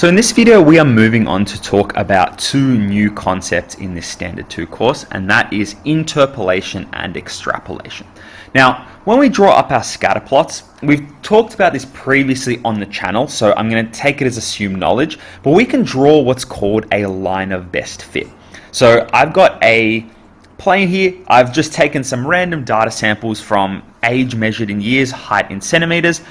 So in this video, we are moving on to talk about two new concepts in this Standard 2 course, and that is interpolation and extrapolation. Now, when we draw up our scatter plots, we've talked about this previously on the channel, so I'm going to take it as assumed knowledge, but we can draw what's called a line of best fit. So I've got a plane here. I've just taken some random data samples from age measured in years, height in centimeters.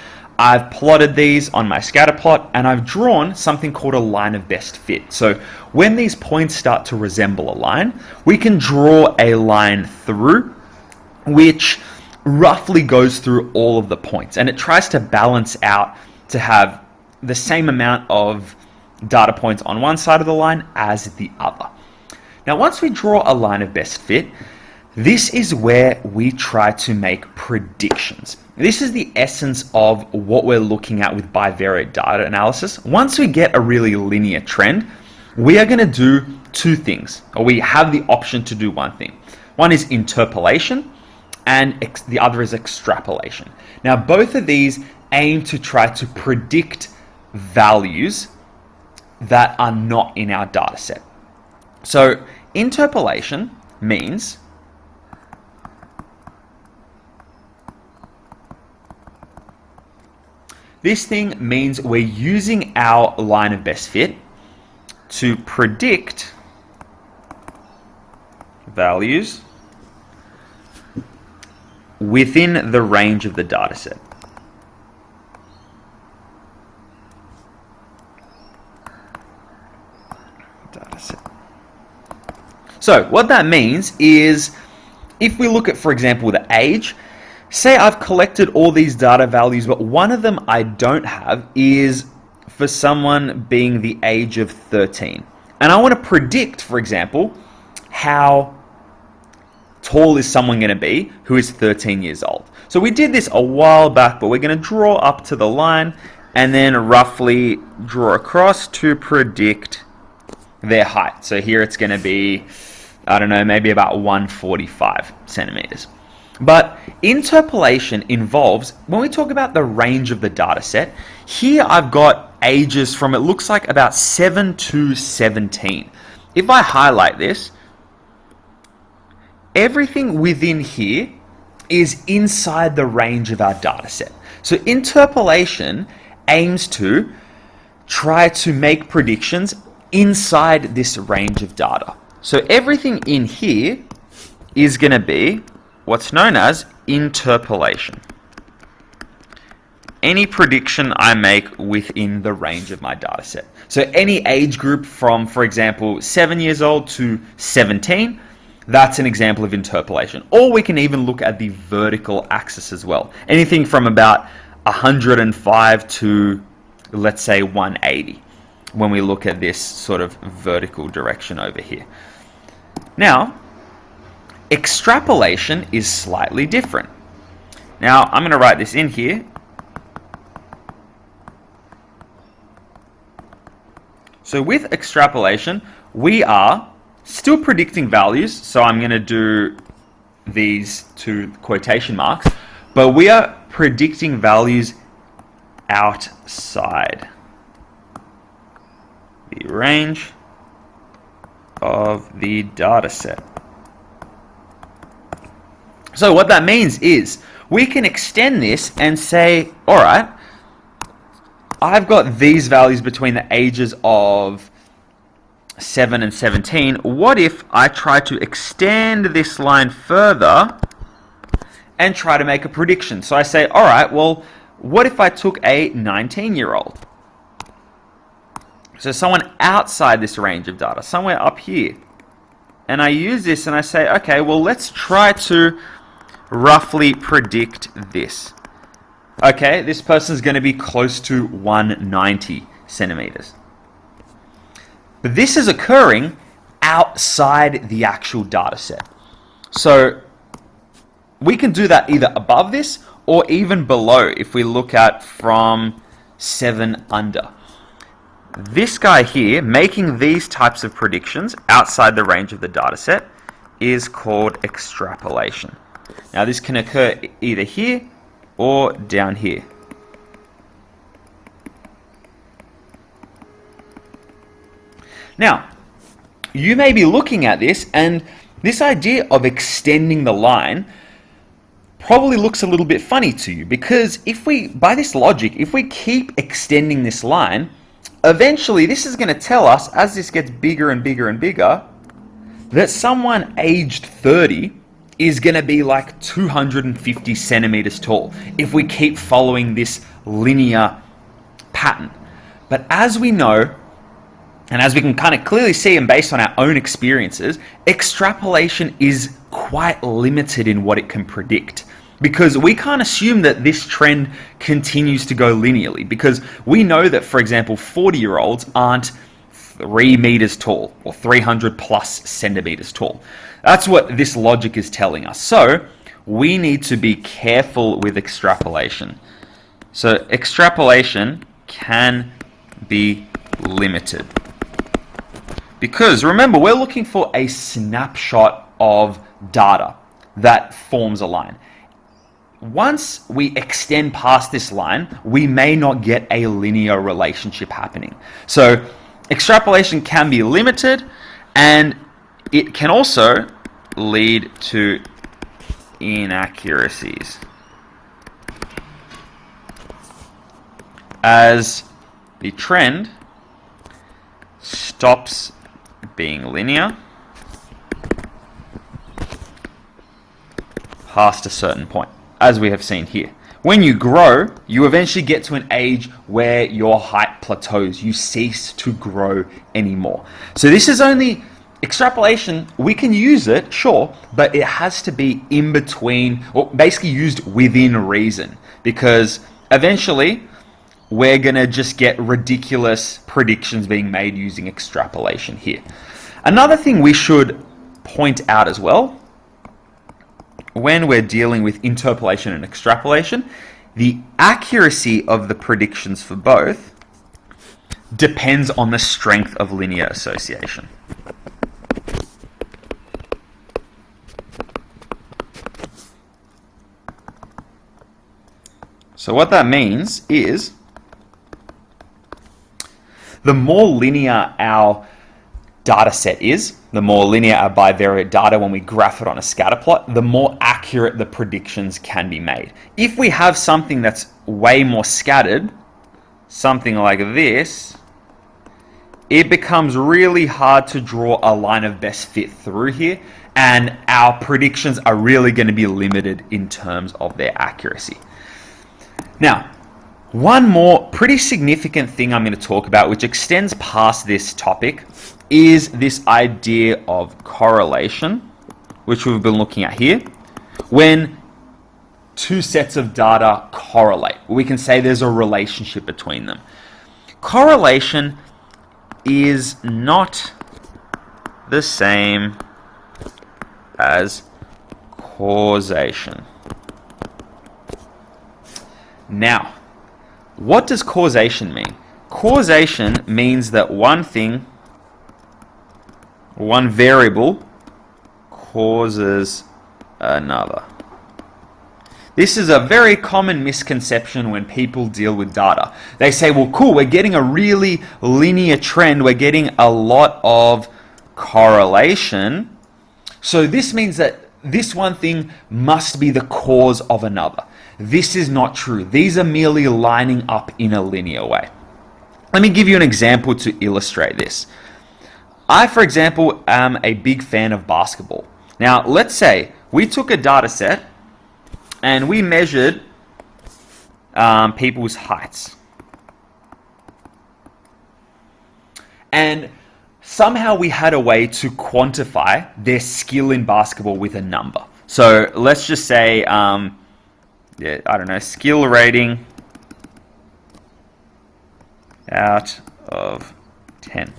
I've plotted these on my scatter plot, and I've drawn something called a line of best fit. So when these points start to resemble a line, we can draw a line through which roughly goes through all of the points, and it tries to balance out to have the same amount of data points on one side of the line as the other. Now, once we draw a line of best fit, this is where we try to make predictions. This is the essence of what we're looking at with bivariate data analysis. Once we get a really linear trend, we are going to do two things, or we have the option to do one thing. One is interpolation, and the other is extrapolation. Now, both of these aim to try to predict values that are not in our data set. So interpolation means we're using our line of best fit to predict values within the range of the data set. So what that means is, if we look at, for example, the age, say I've collected all these data values, but one of them I don't have is for someone being the age of 13. And I want to predict, for example, how tall is someone going to be who is 13 years old. So we did this a while back, but we're going to draw up to the line and then roughly draw across to predict their height. So here it's going to be, I don't know, maybe about 145 centimeters. But interpolation involves, when we talk about the range of the data set, here I've got ages from, it looks like about 7 to 17. If I highlight this, everything within here is inside the range of our data set. So interpolation aims to try to make predictions inside this range of data. So everything in here is going to be what's known as interpolation. Any prediction I make within the range of my data set. So any age group from, for example, 7 years old to 17, that's an example of interpolation. Or we can even look at the vertical axis as well. Anything from about 105 to, let's say, 180, when we look at this sort of vertical direction over here. Now, extrapolation is slightly different. Now, I'm going to write this in here. So with extrapolation, we are still predicting values. So I'm going to do these two quotation marks, but we are predicting values outside the range of the data set. So what that means is we can extend this and say, all right, I've got these values between the ages of 7 and 17. What if I try to extend this line further and try to make a prediction? So I say, all right, well, what if I took a 19-year-old? So someone outside this range of data, somewhere up here. And I use this and I say, okay, well, let's try to roughly predict this. Okay, this person's going to be close to 190 centimeters. But this is occurring outside the actual data set. So we can do that either above this or even below if we look at from 7 under. This guy here, making these types of predictions outside the range of the data set, is called extrapolation. Now this can occur either here or down here. Now, you may be looking at this, and this idea of extending the line probably looks a little bit funny to you, because by this logic, if we keep extending this line, eventually this is going to tell us, as this gets bigger and bigger and bigger, that someone aged 30 is going to be like 250 centimeters tall if we keep following this linear pattern. But as we know, and as we can kind of clearly see, and based on our own experiences, extrapolation is quite limited in what it can predict. Because we can't assume that this trend continues to go linearly. Because we know that, for example, 40-year-olds aren't 3 meters tall or 300 plus centimeters tall. That's what this logic is telling us. So we need to be careful with extrapolation. So extrapolation can be limited. Because remember, we're looking for a snapshot of data that forms a line. Once we extend past this line, we may not get a linear relationship happening. So extrapolation can be limited, and it can also lead to inaccuracies, as the trend stops being linear past a certain point, as we have seen here. When you grow, you eventually get to an age where your height plateaus. You cease to grow anymore. So this is only extrapolation. We can use it, sure, but it has to be in between, or basically used within reason, because eventually we're going to just get ridiculous predictions being made using extrapolation here. Another thing we should point out as well, when we're dealing with interpolation and extrapolation, the accuracy of the predictions for both depends on the strength of linear association. So what that means is, the more linear our data set is, the more linear our bivariate data when we graph it on a scatter plot, the more accurate the predictions can be made. If we have something that's way more scattered, something like this, it becomes really hard to draw a line of best fit through here, and our predictions are really going to be limited in terms of their accuracy. Now, one more pretty significant thing I'm going to talk about, which extends past this topic, is this idea of correlation, which we've been looking at here. When two sets of data correlate, we can say there's a relationship between them. Correlation is not the same as causation. Now, what does causation mean? Causation means that one variable causes another. This is a very common misconception when people deal with data. They say, well, cool, we're getting a really linear trend, we're getting a lot of correlation, so this means that this one thing must be the cause of another. This is not true. These are merely lining up in a linear way. Let me give you an example to illustrate this. I, for example, am a big fan of basketball. Now, let's say we took a data set and we measured people's heights. And somehow we had a way to quantify their skill in basketball with a number. So let's just say, I don't know, skill rating out of 10.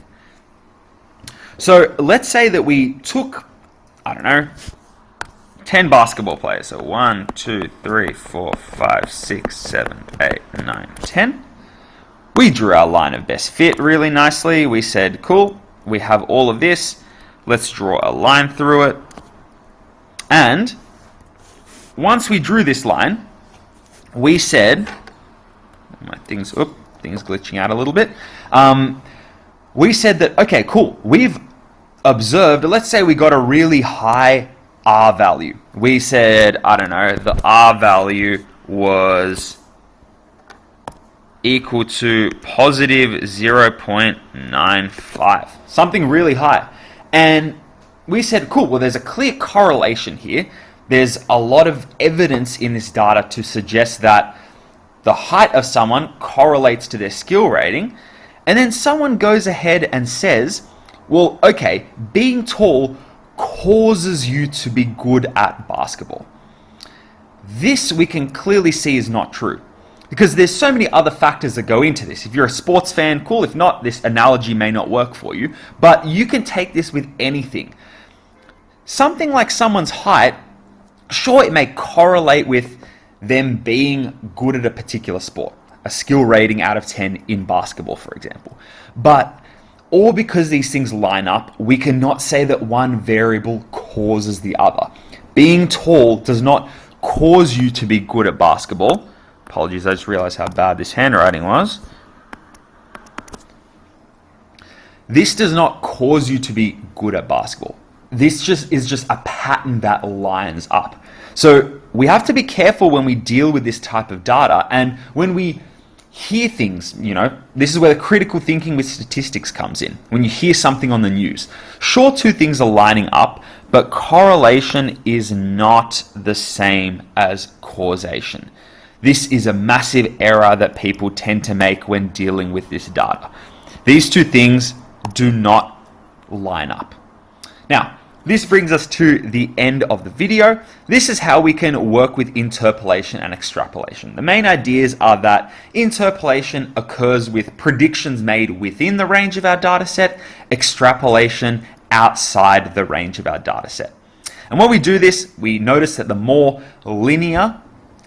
So let's say that we took, I don't know, 10 basketball players. So 1, 2, 3, 4, 5, 6, 7, 8, 9, 10. We drew our line of best fit really nicely. We said, cool, we have all of this. Let's draw a line through it. And once we drew this line, we said, things glitching out a little bit. we said that, okay, cool, we've observed, let's say we got a really high R value. We said, I don't know, the R value was equal to positive 0.95, something really high. And we said, cool, well, there's a clear correlation here. There's a lot of evidence in this data to suggest that the height of someone correlates to their skill rating. And then someone goes ahead and says, well, okay, being tall causes you to be good at basketball. This we can clearly see is not true, because there's so many other factors that go into this. If you're a sports fan, cool. If not, this analogy may not work for you, but you can take this with anything. Something like someone's height, sure, it may correlate with them being good at a particular sport, a skill rating out of 10 in basketball, for example. But all because these things line up, we cannot say that one variable causes the other. Being tall does not cause you to be good at basketball. Apologies, I just realized how bad this handwriting was. This does not cause you to be good at basketball. This is just a pattern that lines up. So we have to be careful when we deal with this type of data, and when we hear things, this is where the critical thinking with statistics comes in. When you hear something on the news, sure, two things are lining up, but correlation is not the same as causation. This is a massive error that people tend to make when dealing with this data. These two things do not line up. Now, this brings us to the end of the video. This is how we can work with interpolation and extrapolation. The main ideas are that interpolation occurs with predictions made within the range of our data set, extrapolation outside the range of our data set. And when we do this, we notice that the more linear,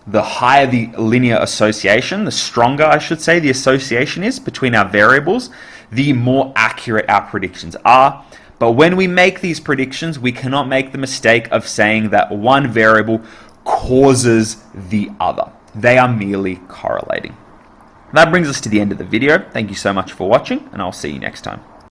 the higher the linear association, the stronger, I should say, the association is between our variables, the more accurate our predictions are. But when we make these predictions, we cannot make the mistake of saying that one variable causes the other. They are merely correlating. That brings us to the end of the video. Thank you so much for watching, and I'll see you next time.